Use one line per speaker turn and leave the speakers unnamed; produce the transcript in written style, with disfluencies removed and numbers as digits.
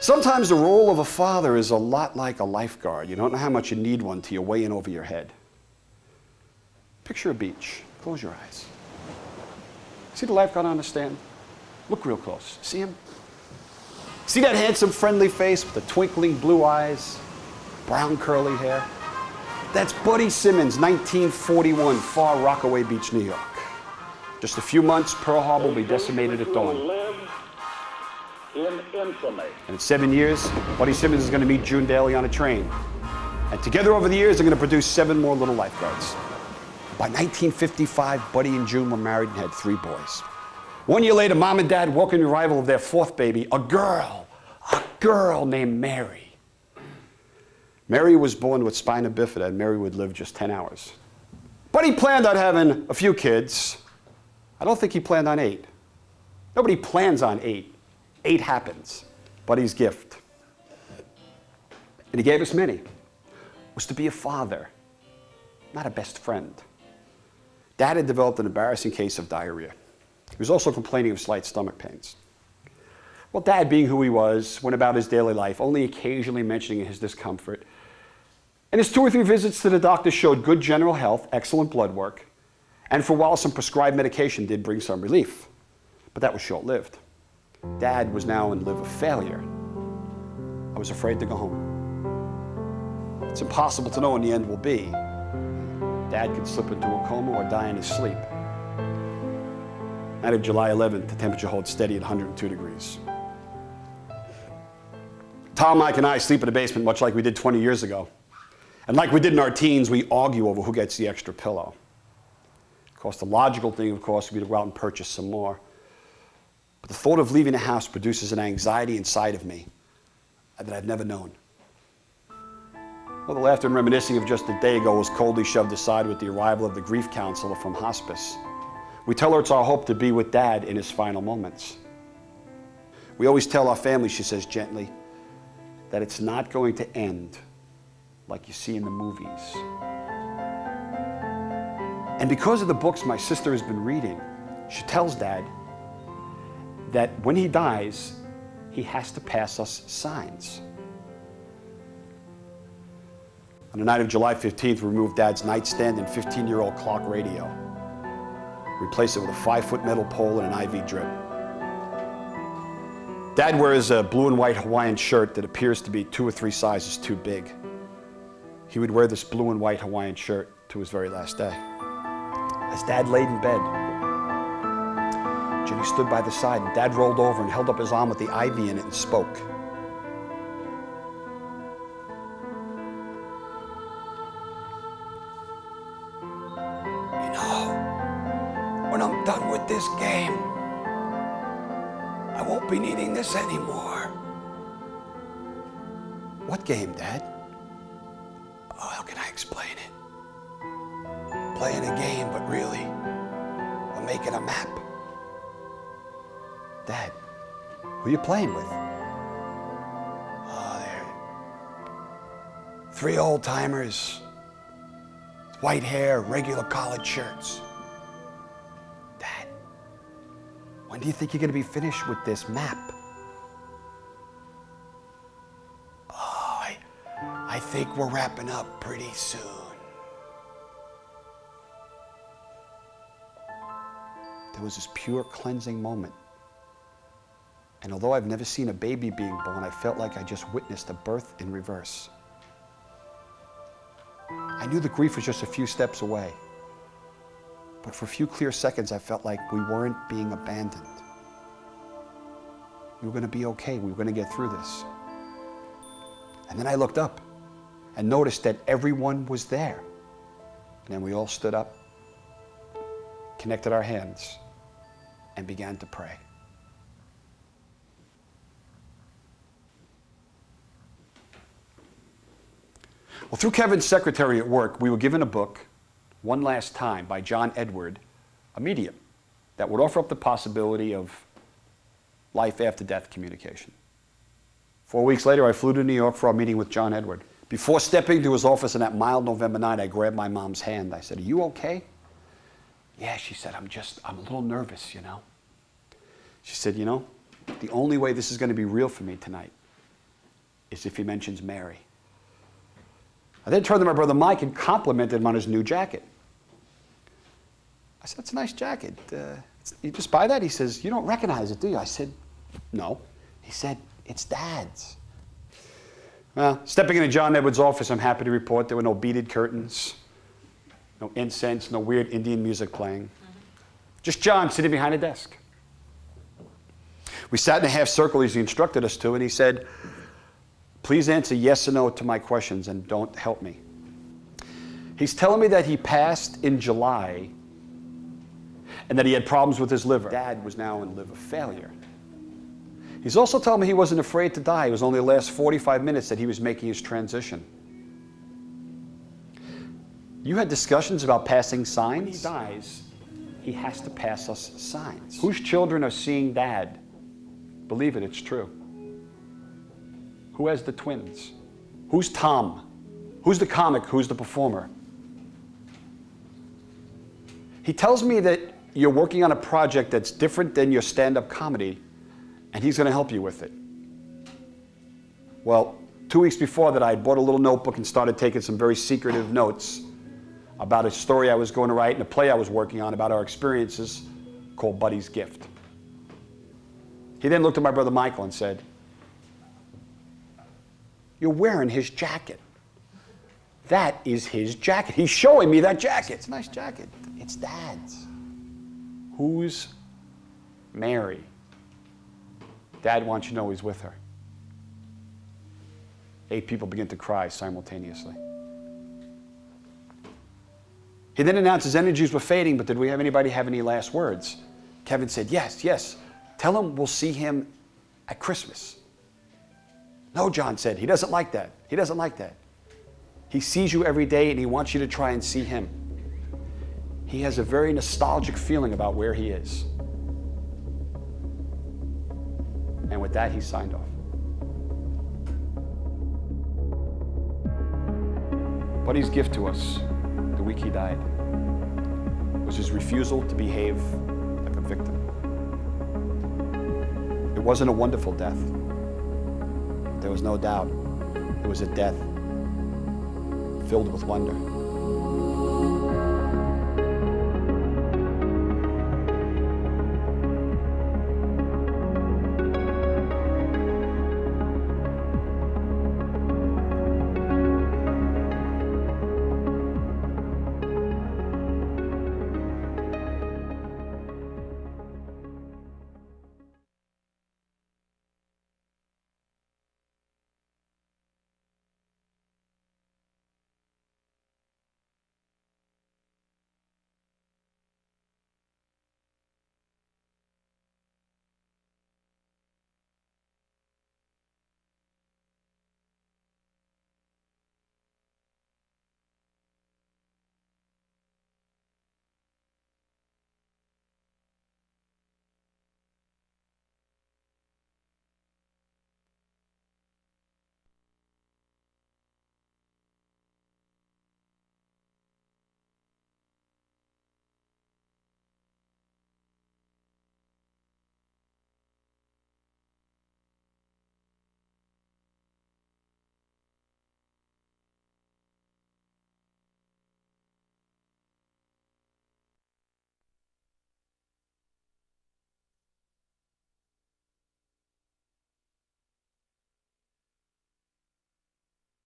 Sometimes the role of a father is a lot like a lifeguard. You don't know how much you need one till you're way in over your head. Picture a beach. Close your eyes. See the lifeguard on the stand? Look real close. See him? See that handsome, friendly face with the twinkling blue eyes, brown curly hair? That's Buddy Simmons, 1941, Far Rockaway Beach, New York. Just a few months, Pearl Harbor will be decimated at dawn.
In infamy.
And in 7 years, Buddy Simmons is going to meet June Daly on a train. And together over the years, they're going to produce 7 more little lifeguards. By 1955, Buddy and June were married and had 3 boys. 1 year later, Mom and Dad welcomed the arrival of their 4th baby, a girl named Mary. Mary was born with spina bifida, and Mary would live just 10 hours. Buddy planned on having a few kids. I don't think he planned on 8. Nobody plans on 8. 8 happens. Buddy's gift. And he gave us many. Was to be a father, not a best friend. Dad had developed an embarrassing case of diarrhea. He was also complaining of slight stomach pains. Well, Dad, being who he was, went about his daily life, only occasionally mentioning his discomfort. And his 2 or 3 visits to the doctor showed good general health, excellent blood work, and for a while some prescribed medication did bring some relief. But that was short-lived. Dad was now in live of failure. I was afraid to go home. It's impossible to know when the end will be. Dad could slip into a coma or die in his sleep. Night of July 11th, the temperature holds steady at 102 degrees. Tom, Mike, and I sleep in the basement much like we did 20 years ago. And like we did in our teens, we argue over who gets the extra pillow. Of course, the logical thing, of course, would be to go out and purchase some more. But the thought of leaving the house produces an anxiety inside of me that I've never known. Well, the laughter and reminiscing of just a day ago was coldly shoved aside with the arrival of the grief counselor from hospice. We tell her it's our hope to be with Dad in his final moments. We always tell our family, she says gently, that it's not going to end like you see in the movies. And because of the books my sister has been reading, she tells Dad that when he dies, he has to pass us signs. On the night of July 15th, we removed Dad's nightstand and 15-year-old clock radio. Replaced it with a 5-foot metal pole and an IV drip. Dad wears a blue and white Hawaiian shirt that appears to be 2 or 3 sizes too big. He would wear this blue and white Hawaiian shirt to his very last day. As Dad laid in bed, Jenny stood by the side, and Dad rolled over and held up his arm with the IV in it and spoke. You know, when I'm done with this game, I won't be needing this anymore. What game, Dad? Oh, how can I explain it? Playing a game, but really, I'm making a map. Dad, who are you playing with? Oh, they're 3 old-timers, white hair, regular collared shirts. Dad, when do you think you're going to be finished with this map? Oh, I think we're wrapping up pretty soon. There was this pure cleansing moment. And although I've never seen a baby being born, I felt like I just witnessed a birth in reverse. I knew the grief was just a few steps away. But for a few clear seconds, I felt like we weren't being abandoned. We were going to be okay. We were going to get through this. And then I looked up and noticed that everyone was there. And then we all stood up, connected our hands, and began to pray. Well, through Kevin's secretary at work, we were given a book, One Last Time, by John Edward, a medium, that would offer up the possibility of life after death communication. 4 weeks later, I flew to New York for our meeting with John Edward. Before stepping to his office on that mild November night, I grabbed my mom's hand. I said, "Are you okay?" "Yeah," she said, I'm a little nervous, you know. She said, "You know, the only way this is going to be real for me tonight is if he mentions Mary. I then turned to my brother Mike and complimented him on his new jacket. I said, "It's a nice jacket. You just buy that?" He says, "You don't recognize it, do you?" I said, "No." He said, "It's Dad's." Well, stepping into John Edwards' office, I'm happy to report there were no beaded curtains, no incense, no weird Indian music playing. Just John sitting behind a desk. We sat in a half circle as he instructed us to, and he said, "Please answer yes or no to my questions and don't help me." He's telling me that he passed in July and that he had problems with his liver. Dad was now in liver failure. He's also telling me he wasn't afraid to die. It was only the last 45 minutes that he was making his transition. You had discussions about passing signs? When he dies, he has to pass us signs. Whose children are seeing Dad? Believe it, it's true. Who has the twins? Who's Tom? Who's the comic? Who's the performer? He tells me that you're working on a project that's different than your stand-up comedy, and he's going to help you with it. Well, 2 weeks before that, I bought a little notebook and started taking some very secretive notes about a story I was going to write and a play I was working on about our experiences called Buddy's Gift. He then looked at my brother Michael and said, "You're wearing his jacket. That is his jacket. He's showing me that jacket." It's a nice jacket. It's Dad's. Who's Mary? Dad wants you to know he's with her. 8 people begin to cry simultaneously. He then announced his energies were fading, but did we have anybody have any last words? Kevin said, yes. Tell him we'll see him at Christmas. No, John said, he doesn't like that. He doesn't like that. He sees you every day and he wants you to try and see him. He has a very nostalgic feeling about where he is. And with that, he signed off. Buddy's gift to us, the week he died, was his refusal to behave like a victim. It wasn't a wonderful death. There was no doubt. It was a death filled with wonder.